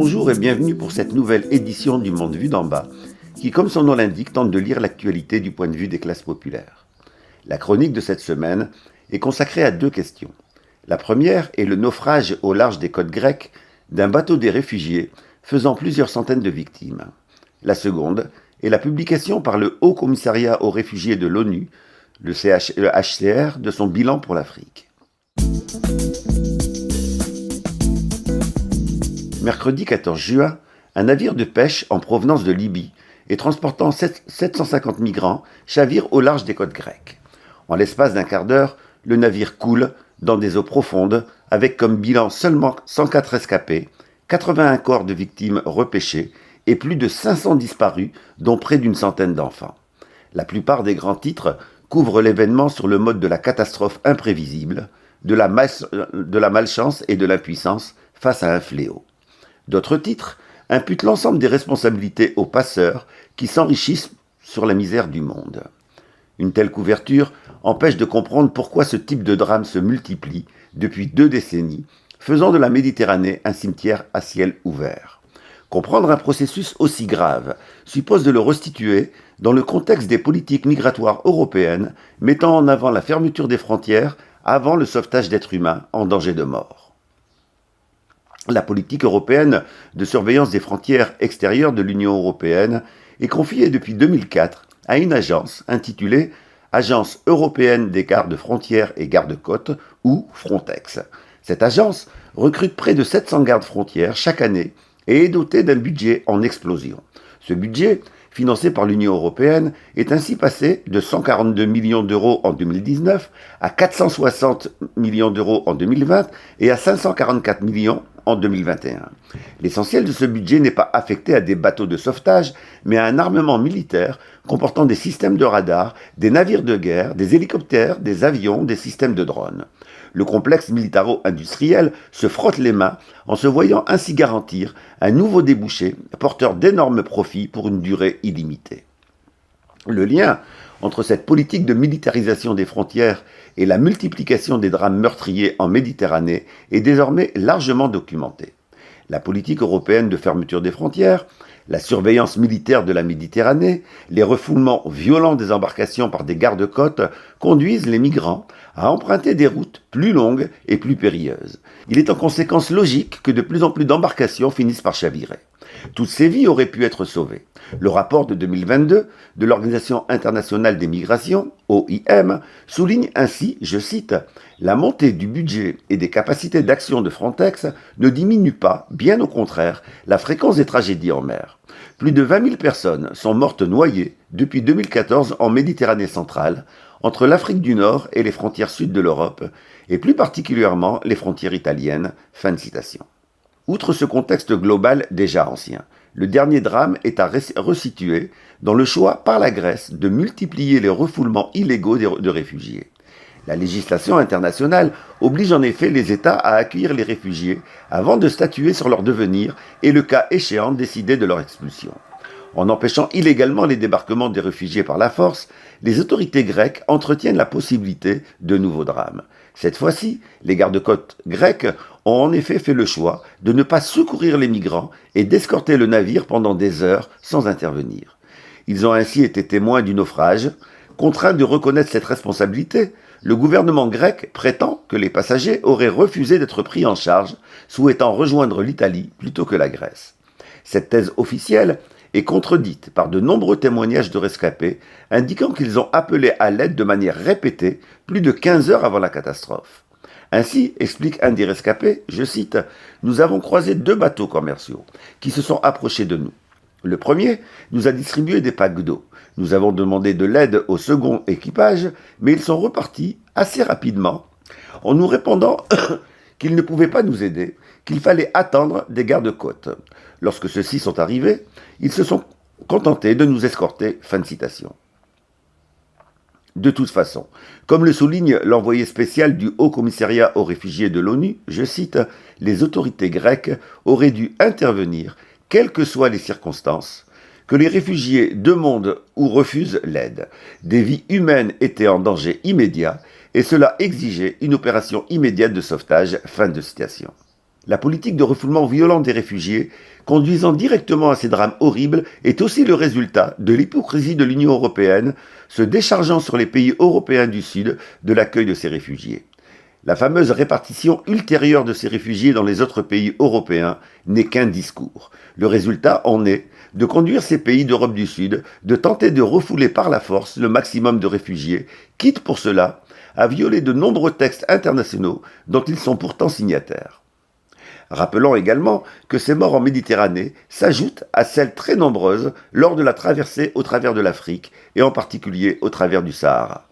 Bonjour et bienvenue pour cette nouvelle édition du Monde vu d'en bas, qui, comme son nom l'indique, tente de lire l'actualité du point de vue des classes populaires. La chronique de cette semaine est consacrée à deux questions. La première est le naufrage au large des côtes grecques d'un bateau des réfugiés faisant plusieurs centaines de victimes. La seconde est la publication par le Haut Commissariat aux réfugiés de l'ONU, le HCR, de son bilan pour l'Afrique. Mercredi 14 juin, un navire de pêche en provenance de Libye et transportant 750 migrants chavire au large des côtes grecques. En l'espace d'un quart d'heure, le navire coule dans des eaux profondes avec comme bilan seulement 104 rescapés, 81 corps de victimes repêchés et plus de 500 disparus, dont près d'une centaine d'enfants. La plupart des grands titres couvrent l'événement sur le mode de la catastrophe imprévisible, de la malchance et de l'impuissance face à un fléau. D'autres titres imputent l'ensemble des responsabilités aux passeurs qui s'enrichissent sur la misère du monde. Une telle couverture empêche de comprendre pourquoi ce type de drame se multiplie depuis 2 décennies, faisant de la Méditerranée un cimetière à ciel ouvert. Comprendre un processus aussi grave suppose de le restituer dans le contexte des politiques migratoires européennes mettant en avant la fermeture des frontières avant le sauvetage d'êtres humains en danger de mort. La politique européenne de surveillance des frontières extérieures de l'Union européenne est confiée depuis 2004 à une agence intitulée Agence européenne des gardes-frontières et gardes-côtes, ou Frontex. Cette agence recrute près de 700 gardes-frontières chaque année et est dotée d'un budget en explosion. Ce budget, financé par l'Union européenne, est ainsi passé de 142 millions d'euros en 2019 à 460 millions d'euros en 2020 et à 544 millions en 2021. L'essentiel de ce budget n'est pas affecté à des bateaux de sauvetage, mais à un armement militaire comportant des systèmes de radar, des navires de guerre, des hélicoptères, des avions, des systèmes de drones. Le complexe militaro-industriel se frotte les mains en se voyant ainsi garantir un nouveau débouché porteur d'énormes profits pour une durée illimitée. Le lien entre cette politique de militarisation des frontières et la multiplication des drames meurtriers en Méditerranée est désormais largement documenté. La politique européenne de fermeture des frontières, la surveillance militaire de la Méditerranée, les refoulements violents des embarcations par des gardes-côtes conduisent les migrants à emprunter des routes plus longues et plus périlleuses. Il est en conséquence logique que de plus en plus d'embarcations finissent par chavirer. Toutes ces vies auraient pu être sauvées. Le rapport de 2022 de l'Organisation internationale des migrations, OIM, souligne ainsi, je cite, « La montée du budget et des capacités d'action de Frontex ne diminue pas, bien au contraire, la fréquence des tragédies en mer. Plus de 20 000 personnes sont mortes noyées depuis 2014 en Méditerranée centrale, entre l'Afrique du Nord et les frontières sud de l'Europe, et plus particulièrement les frontières italiennes. » Fin de citation. Outre ce contexte global déjà ancien, le dernier drame est à resituer dans le choix par la Grèce de multiplier les refoulements illégaux de réfugiés. La législation internationale oblige en effet les États à accueillir les réfugiés avant de statuer sur leur devenir et le cas échéant décider de leur expulsion. En empêchant illégalement les débarquements des réfugiés par la force, les autorités grecques entretiennent la possibilité de nouveaux drames. Cette fois-ci, les gardes-côtes grecs ont en effet fait le choix de ne pas secourir les migrants et d'escorter le navire pendant des heures sans intervenir. Ils ont ainsi été témoins du naufrage. Contraint de reconnaître cette responsabilité, le gouvernement grec prétend que les passagers auraient refusé d'être pris en charge, souhaitant rejoindre l'Italie plutôt que la Grèce. Cette thèse officielle est contredite par de nombreux témoignages de rescapés indiquant qu'ils ont appelé à l'aide de manière répétée plus de 15 heures avant la catastrophe. Ainsi, explique un des rescapés, je cite, « Nous avons croisé 2 bateaux commerciaux qui se sont approchés de nous. Le premier nous a distribué des packs d'eau. Nous avons demandé de l'aide au second équipage, mais ils sont repartis assez rapidement en nous répondant qu'ils ne pouvaient pas nous aider, qu'il fallait attendre des gardes-côtes. Lorsque ceux-ci sont arrivés, ils se sont contentés de nous escorter. » Fin de citation. De toute façon, comme le souligne l'envoyé spécial du Haut Commissariat aux réfugiés de l'ONU, je cite, « Les autorités grecques auraient dû intervenir, quelles que soient les circonstances, que les réfugiés demandent ou refusent l'aide. Des vies humaines étaient en danger immédiat et cela exigeait une opération immédiate de sauvetage. » Fin de citation. La politique de refoulement violent des réfugiés, conduisant directement à ces drames horribles, est aussi le résultat de l'hypocrisie de l'Union européenne, se déchargeant sur les pays européens du Sud de l'accueil de ces réfugiés. La fameuse répartition ultérieure de ces réfugiés dans les autres pays européens n'est qu'un discours. Le résultat en est de conduire ces pays d'Europe du Sud, de tenter de refouler par la force le maximum de réfugiés, quitte pour cela à violer de nombreux textes internationaux dont ils sont pourtant signataires. Rappelons également que ces morts en Méditerranée s'ajoutent à celles très nombreuses lors de la traversée au travers de l'Afrique et en particulier au travers du Sahara.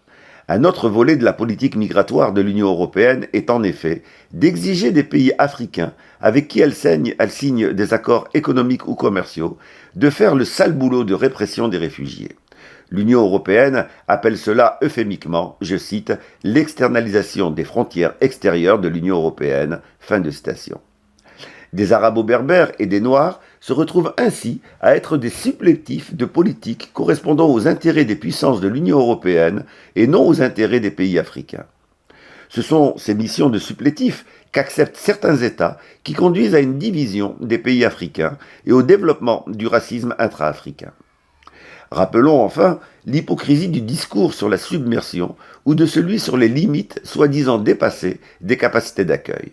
Un autre volet de la politique migratoire de l'Union européenne est en effet d'exiger des pays africains avec qui elle signe des accords économiques ou commerciaux de faire le sale boulot de répression des réfugiés. L'Union européenne appelle cela euphémiquement, je cite, l'externalisation des frontières extérieures de l'Union européenne. Fin de citation. Des arabo-berbères et des noirs se retrouvent ainsi à être des supplétifs de politiques correspondant aux intérêts des puissances de l'Union européenne et non aux intérêts des pays africains. Ce sont ces missions de supplétifs qu'acceptent certains États qui conduisent à une division des pays africains et au développement du racisme intra-africain. Rappelons enfin l'hypocrisie du discours sur la submersion ou de celui sur les limites soi-disant dépassées des capacités d'accueil.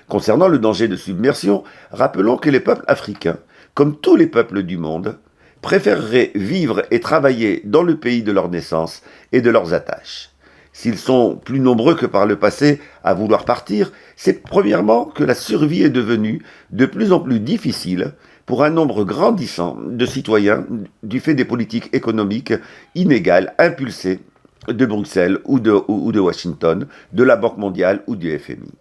Concernant le danger de submersion, rappelons que les peuples africains, comme tous les peuples du monde, préféreraient vivre et travailler dans le pays de leur naissance et de leurs attaches. S'ils sont plus nombreux que par le passé à vouloir partir, c'est premièrement que la survie est devenue de plus en plus difficile pour un nombre grandissant de citoyens du fait des politiques économiques inégales impulsées de Bruxelles ou de Washington, de la Banque mondiale ou du FMI.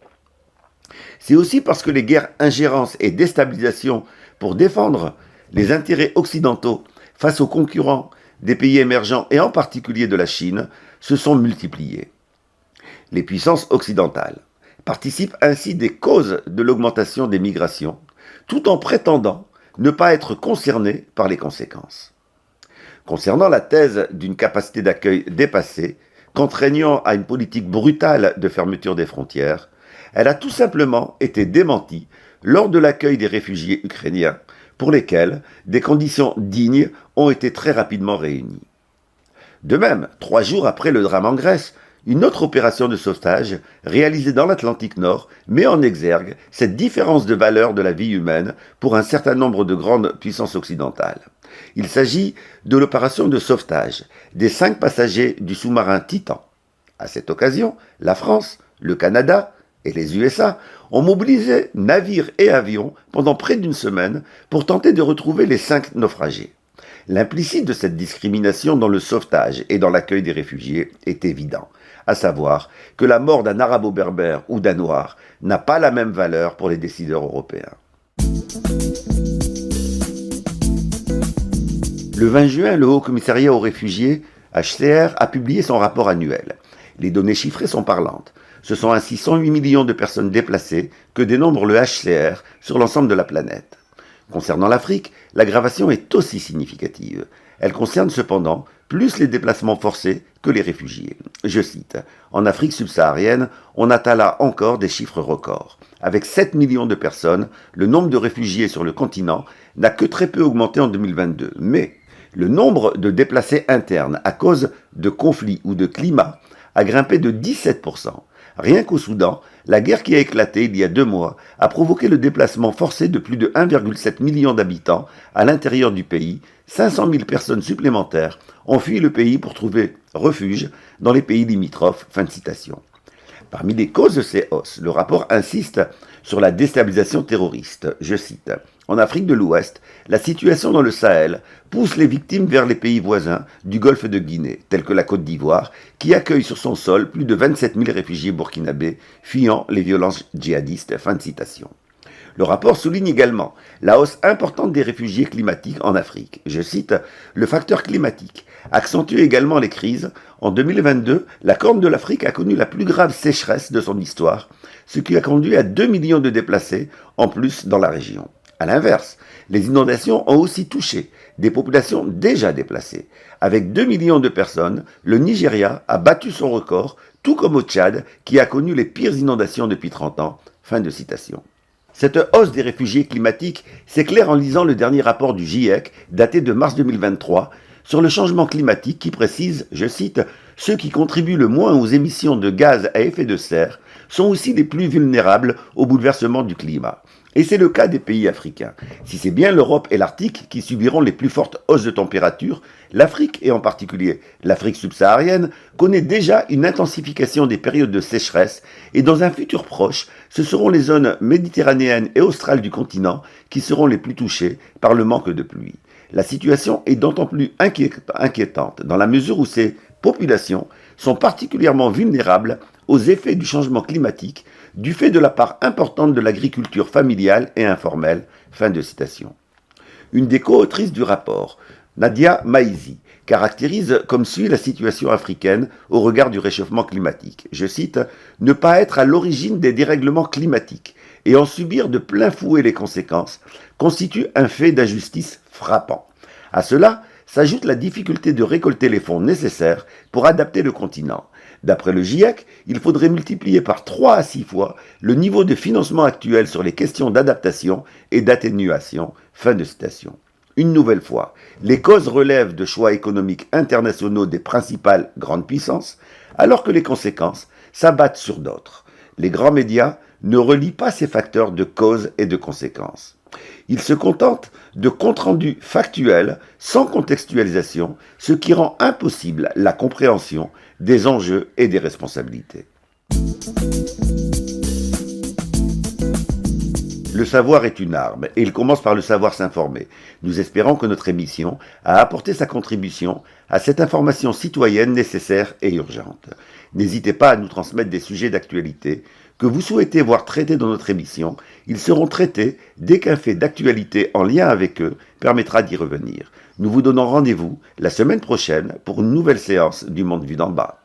C'est aussi parce que les guerres, ingérences et déstabilisations pour défendre les intérêts occidentaux face aux concurrents des pays émergents et en particulier de la Chine se sont multipliées. Les puissances occidentales participent ainsi des causes de l'augmentation des migrations, tout en prétendant ne pas être concernées par les conséquences. Concernant la thèse d'une capacité d'accueil dépassée, contraignant à une politique brutale de fermeture des frontières, elle a tout simplement été démentie lors de l'accueil des réfugiés ukrainiens, pour lesquels des conditions dignes ont été très rapidement réunies. De même, 3 jours après le drame en Grèce, une autre opération de sauvetage, réalisée dans l'Atlantique Nord, met en exergue cette différence de valeur de la vie humaine pour un certain nombre de grandes puissances occidentales. Il s'agit de l'opération de sauvetage des 5 passagers du sous-marin Titan. À cette occasion, la France, le Canada et les USA ont mobilisé navires et avions pendant près d'une semaine pour tenter de retrouver les 5 naufragés. L'implicite de cette discrimination dans le sauvetage et dans l'accueil des réfugiés est évident, à savoir que la mort d'un arabo-berbère ou d'un noir n'a pas la même valeur pour les décideurs européens. Le 20 juin, le Haut Commissariat aux réfugiés, HCR, a publié son rapport annuel. Les données chiffrées sont parlantes. Ce sont ainsi 108 millions de personnes déplacées que dénombre le HCR sur l'ensemble de la planète. Concernant l'Afrique, l'aggravation est aussi significative. Elle concerne cependant plus les déplacements forcés que les réfugiés. Je cite, « En Afrique subsaharienne, on atteint là encore des chiffres records. Avec 7 millions de personnes, le nombre de réfugiés sur le continent n'a que très peu augmenté en 2022. Mais le nombre de déplacés internes à cause de conflits ou de climat a grimpé de 17%. Rien qu'au Soudan, la guerre qui a éclaté il y a 2 mois a provoqué le déplacement forcé de plus de 1,7 million d'habitants à l'intérieur du pays. 500 000 personnes supplémentaires ont fui le pays pour trouver refuge dans les pays limitrophes. Fin de citation. Parmi les causes de ces hausses, le rapport insiste sur la déstabilisation terroriste. Je cite, « En Afrique de l'Ouest, la situation dans le Sahel pousse les victimes vers les pays voisins du golfe de Guinée, tels que la Côte d'Ivoire, qui accueille sur son sol plus de 27 000 réfugiés burkinabés fuyant les violences djihadistes. » Fin de citation. Le rapport souligne également la hausse importante des réfugiés climatiques en Afrique. Je cite, « Le facteur climatique accentue également les crises. En 2022, la Corne de l'Afrique a connu la plus grave sécheresse de son histoire, ce qui a conduit à 2 millions de déplacés en plus dans la région. À l'inverse, les inondations ont aussi touché des populations déjà déplacées. Avec 2 millions de personnes, le Nigeria a battu son record, tout comme au Tchad, qui a connu les pires inondations depuis 30 ans. » Fin de citation. Cette hausse des réfugiés climatiques s'éclaire en lisant le dernier rapport du GIEC, daté de mars 2023, sur le changement climatique qui précise, je cite, « Ceux qui contribuent le moins aux émissions de gaz à effet de serre sont aussi les plus vulnérables au bouleversement du climat. » Et c'est le cas des pays africains. Si c'est bien l'Europe et l'Arctique qui subiront les plus fortes hausses de température, l'Afrique, et en particulier l'Afrique subsaharienne, connaît déjà une intensification des périodes de sécheresse et dans un futur proche, ce seront les zones méditerranéennes et australes du continent qui seront les plus touchées par le manque de pluie. La situation est d'autant plus inquiétante dans la mesure où ces populations sont particulièrement vulnérables aux effets du changement climatique du fait de la part importante de l'agriculture familiale et informelle. Fin de citation. Une des co-autrices du rapport, Nadia Maizi, caractérise comme suit la situation africaine au regard du réchauffement climatique. Je cite, « Ne pas être à l'origine des dérèglements climatiques et en subir de plein fouet les conséquences constitue un fait d'injustice frappant. À cela s'ajoute la difficulté de récolter les fonds nécessaires pour adapter le continent. D'après le GIEC, il faudrait multiplier par 3 à 6 fois le niveau de financement actuel sur les questions d'adaptation et d'atténuation. » Fin de citation. Une nouvelle fois, les causes relèvent de choix économiques internationaux des principales grandes puissances, alors que les conséquences s'abattent sur d'autres. Les grands médias ne relient pas ces facteurs de cause et de conséquences. Ils se contentent de comptes rendus factuels, sans contextualisation, ce qui rend impossible la compréhension des enjeux et des responsabilités. Le savoir est une arme, et il commence par le savoir s'informer. Nous espérons que notre émission a apporté sa contribution à cette information citoyenne nécessaire et urgente. N'hésitez pas à nous transmettre des sujets d'actualité que vous souhaitez voir traités dans notre émission. Ils seront traités dès qu'un fait d'actualité en lien avec eux permettra d'y revenir. Nous vous donnons rendez-vous la semaine prochaine pour une nouvelle séance du Monde vu d'en bas.